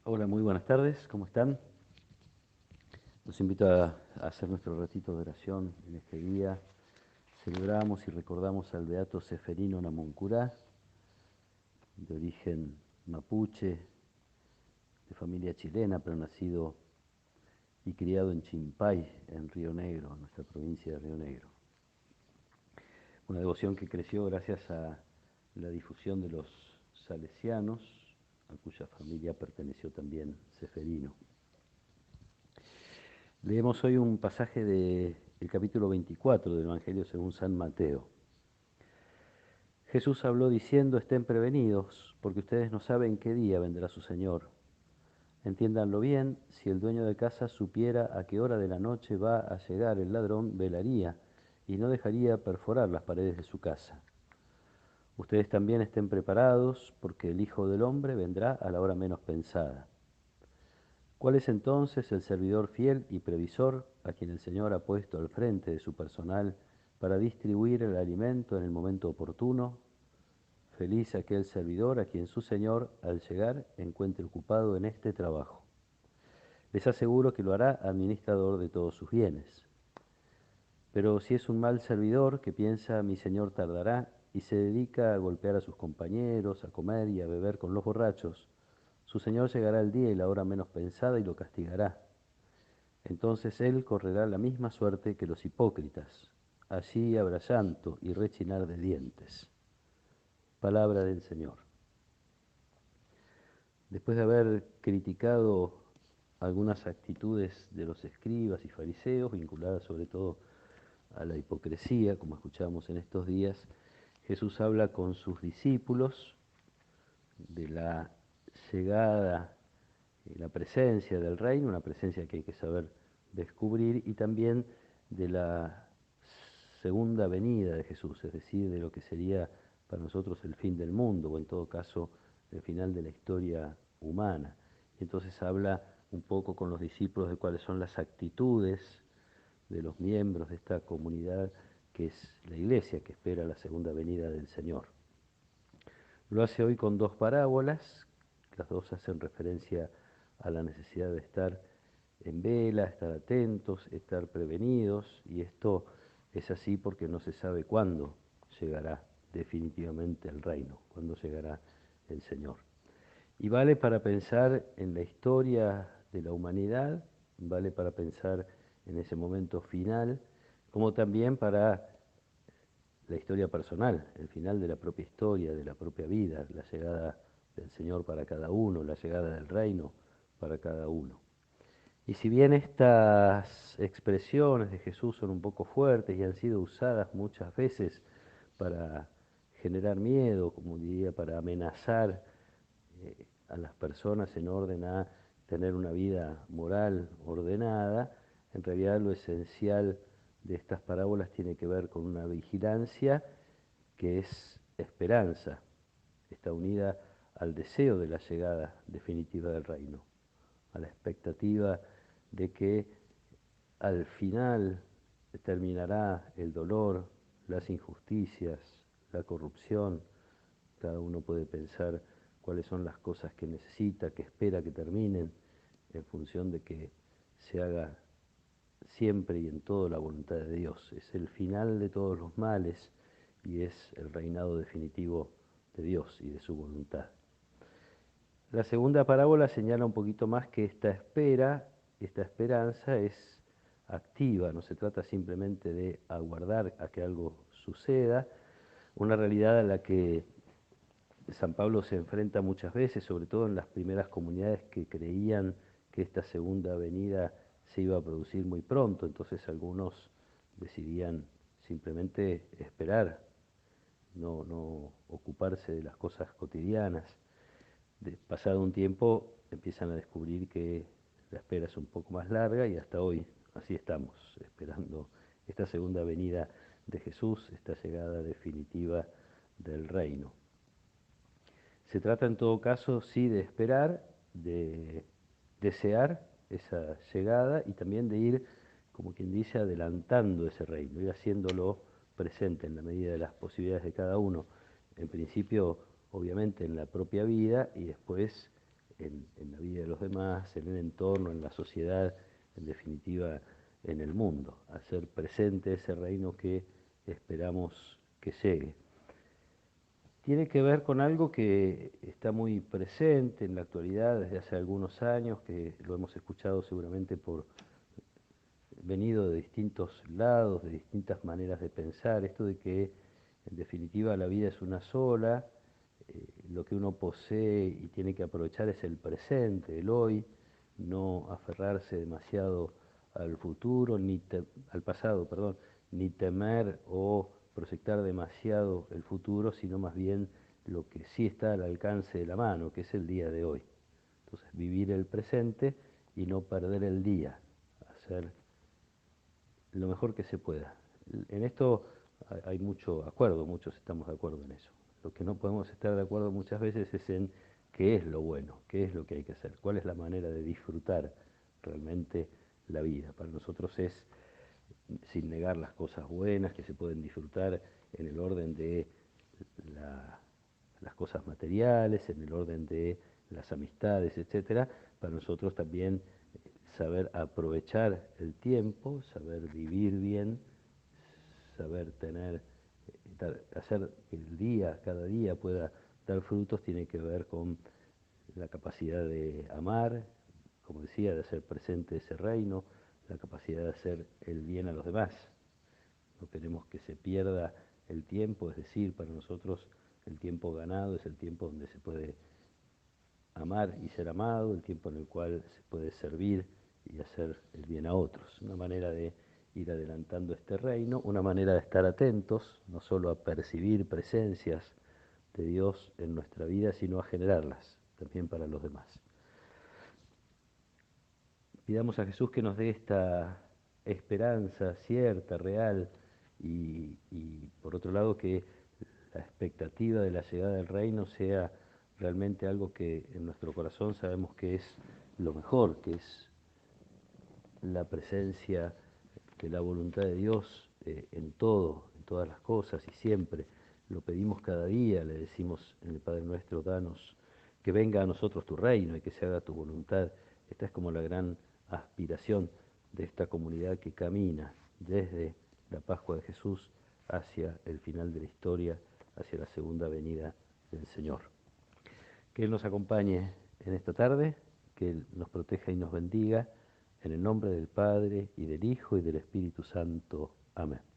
Hola, muy buenas tardes, ¿cómo están? Los invito a hacer nuestro ratito de oración en este día. Celebramos y recordamos al beato Seferino Namuncurá, de origen mapuche, de familia chilena, pero nacido y criado en Chimpay, en Río Negro, en nuestra provincia de Río Negro. Una devoción que creció gracias a la difusión de los salesianos, a cuya familia perteneció también Seferino. Leemos hoy un pasaje del capítulo 24 del Evangelio según San Mateo. Jesús habló diciendo: estén prevenidos, porque ustedes no saben qué día vendrá su Señor. Entiéndanlo bien, si el dueño de casa supiera a qué hora de la noche va a llegar el ladrón, velaría y no dejaría perforar las paredes de su casa. Ustedes también estén preparados, porque el Hijo del Hombre vendrá a la hora menos pensada. ¿Cuál es entonces el servidor fiel y previsor a quien el Señor ha puesto al frente de su personal para distribuir el alimento en el momento oportuno? Feliz aquel servidor a quien su Señor, al llegar, encuentre ocupado en este trabajo. Les aseguro que lo hará administrador de todos sus bienes. Pero si es un mal servidor que piensa mi Señor tardará y se dedica a golpear a sus compañeros, a comer y a beber con los borrachos, su Señor llegará el día y la hora menos pensada y lo castigará. Entonces él correrá la misma suerte que los hipócritas. Allí habrá llanto y rechinar de dientes. Palabra del Señor. Después de haber criticado algunas actitudes de los escribas y fariseos, vinculadas sobre todo a la hipocresía, como escuchamos en estos días, Jesús habla con sus discípulos de la llegada y la presencia del reino, una presencia que hay que saber descubrir, y también de la segunda venida de Jesús, es decir, de lo que sería para nosotros el fin del mundo, o en todo caso el final de la historia humana. Y entonces habla un poco con los discípulos de cuáles son las actitudes de los miembros de esta comunidad que es la iglesia, que espera la segunda venida del Señor. Lo hace hoy con dos parábolas, las dos hacen referencia a la necesidad de estar en vela, estar atentos, estar prevenidos, y esto es así porque no se sabe cuándo llegará definitivamente el reino, cuándo llegará el Señor. Y vale para pensar en la historia de la humanidad, vale para pensar en ese momento final, como también para la historia personal, el final de la propia historia, de la propia vida, la llegada del Señor para cada uno, la llegada del reino para cada uno. Y si bien estas expresiones de Jesús son un poco fuertes y han sido usadas muchas veces para generar miedo, como diría, para amenazar a las personas en orden a tener una vida moral ordenada, en realidad lo esencial de estas parábolas tiene que ver con una vigilancia que es esperanza, está unida al deseo de la llegada definitiva del reino, a la expectativa de que al final terminará el dolor, las injusticias, la corrupción. Cada uno puede pensar cuáles son las cosas que necesita, que espera que terminen, en función de que se haga siempre y en todo la voluntad de Dios. Es el final de todos los males y es el reinado definitivo de Dios y de su voluntad. La segunda parábola señala un poquito más que esta espera, esta esperanza es activa, no se trata simplemente de aguardar a que algo suceda, una realidad a la que San Pablo se enfrenta muchas veces, sobre todo en las primeras comunidades que creían que esta segunda venida se iba a producir muy pronto, entonces algunos decidían simplemente esperar, no ocuparse de las cosas cotidianas. Pasado un tiempo empiezan a descubrir que la espera es un poco más larga y hasta hoy así estamos, esperando esta segunda venida de Jesús, esta llegada definitiva del reino. Se trata en todo caso, sí, de esperar, de desear esa llegada y también de ir, como quien dice, adelantando ese reino, ir haciéndolo presente en la medida de las posibilidades de cada uno. En principio, obviamente, en la propia vida y después en la vida de los demás, en el entorno, en la sociedad, en definitiva en el mundo, hacer presente ese reino que esperamos que llegue. Tiene que ver con algo que está muy presente en la actualidad desde hace algunos años, que lo hemos escuchado seguramente por venido de distintos lados, de distintas maneras de pensar, esto de que en definitiva la vida es una sola, lo que uno posee y tiene que aprovechar es el presente, el hoy, no aferrarse demasiado al futuro, al pasado, perdón, ni temer o proyectar demasiado el futuro, sino más bien lo que sí está al alcance de la mano, que es el día de hoy. Entonces, vivir el presente y no perder el día, hacer lo mejor que se pueda. En esto hay mucho acuerdo, muchos estamos de acuerdo en eso. Lo que no podemos estar de acuerdo muchas veces es en qué es lo bueno, qué es lo que hay que hacer, cuál es la manera de disfrutar realmente la vida. Para nosotros es, sin negar las cosas buenas que se pueden disfrutar en el orden de las cosas materiales, en el orden de las amistades, etcétera, para nosotros también saber aprovechar el tiempo, saber vivir bien, saber tener, hacer que el día, cada día pueda dar frutos, tiene que ver con la capacidad de amar, como decía, de hacer presente ese reino, la capacidad de hacer el bien a los demás. No queremos que se pierda el tiempo, es decir, para nosotros el tiempo ganado es el tiempo donde se puede amar y ser amado, el tiempo en el cual se puede servir y hacer el bien a otros. Una manera de ir adelantando este reino, una manera de estar atentos, no solo a percibir presencias de Dios en nuestra vida, sino a generarlas también para los demás. Pidamos a Jesús que nos dé esta esperanza cierta, real, y por otro lado que la expectativa de la llegada del reino sea realmente algo que en nuestro corazón sabemos que es lo mejor, que es la presencia de la voluntad de Dios en todo, en todas las cosas y siempre. Lo pedimos cada día, le decimos en el Padre Nuestro, danos, que venga a nosotros tu reino y que se haga tu voluntad. Esta es como la gran aspiración de esta comunidad que camina desde la Pascua de Jesús hacia el final de la historia, hacia la segunda venida del Señor. Que Él nos acompañe en esta tarde, que Él nos proteja y nos bendiga, en el nombre del Padre, y del Hijo, y del Espíritu Santo. Amén.